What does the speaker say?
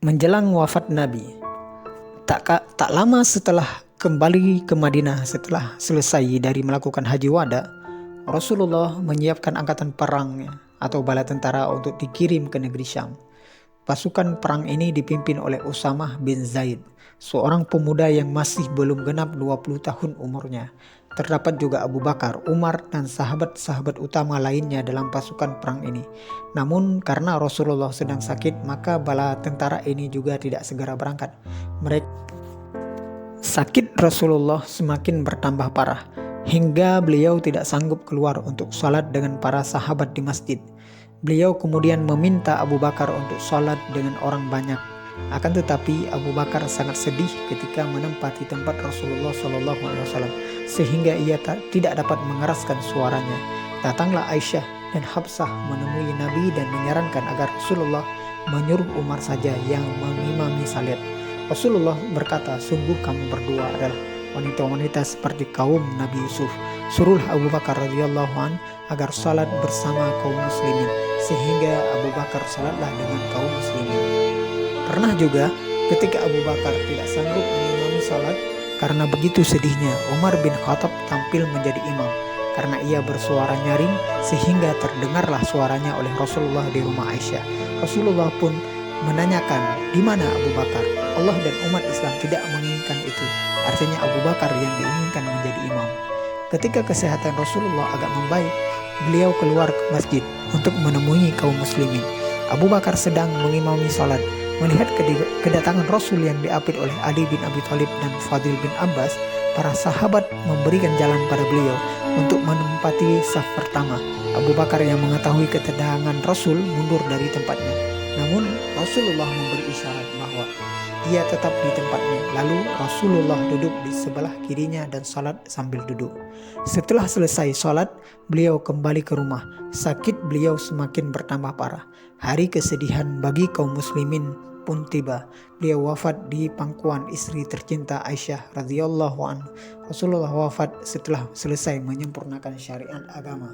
Menjelang wafat Nabi, tak lama setelah kembali ke Madinah setelah selesai dari melakukan haji wada, Rasulullah menyiapkan angkatan perangnya atau bala tentara untuk dikirim ke negeri Syam. Pasukan perang ini dipimpin oleh Usamah bin Zaid, seorang pemuda yang masih belum genap 20 tahun umurnya. Terdapat juga Abu Bakar, Umar, dan sahabat-sahabat utama lainnya dalam pasukan perang ini. Namun karena Rasulullah sedang sakit, maka bala tentara ini juga tidak segera berangkat. Sakit Rasulullah semakin bertambah parah, hingga beliau tidak sanggup keluar untuk sholat dengan para sahabat di masjid. Beliau kemudian meminta Abu Bakar untuk sholat dengan orang banyak. Akan tetapi Abu Bakar sangat sedih ketika menempati tempat Rasulullah SAW, sehingga ia tidak dapat mengeraskan suaranya. Datanglah Aisyah dan Hafsah menemui Nabi dan menyarankan agar Rasulullah menyuruh Umar saja yang mengimami salat. Rasulullah berkata, "Sungguh kamu berdua adalah wanita-wanita seperti kaum Nabi Yusuf. Suruhlah Abu Bakar radhiyallahu an agar salat bersama kaum muslimin." Sehingga Abu Bakar salatlah dengan kaum muslimin. Pernah juga ketika Abu Bakar tidak sanggup mengimami salat karena begitu sedihnya, Umar bin Khattab tampil menjadi imam. Karena ia bersuara nyaring sehingga terdengarlah suaranya oleh Rasulullah di rumah Aisyah. Rasulullah pun menanyakan, "Di mana Abu Bakar?" Allah dan umat Islam tidak menginginkan itu. Artinya Abu Bakar yang diinginkan menjadi imam. Ketika kesehatan Rasulullah agak membaik, beliau keluar ke masjid untuk menemui kaum muslimin. Abu Bakar sedang mengimami salat. Melihat kedatangan Rasul yang diapit oleh Ali bin Abi Thalib dan Fadil bin Abbas, para sahabat memberikan jalan pada beliau untuk menempati saf pertama. Abu Bakar yang mengetahui kedatangan Rasul mundur dari tempatnya. Namun Rasulullah memberi isyarat bahwa ia tetap di tempatnya. Lalu Rasulullah duduk di sebelah kirinya dan salat sambil duduk. Setelah selesai salat, beliau kembali ke rumah. Sakit beliau semakin bertambah parah. Hari kesedihan bagi kaum muslimin pun tiba. Beliau wafat di pangkuan istri tercinta Aisyah radhiyallahu anha. Rasulullah wafat setelah selesai menyempurnakan syariat agama.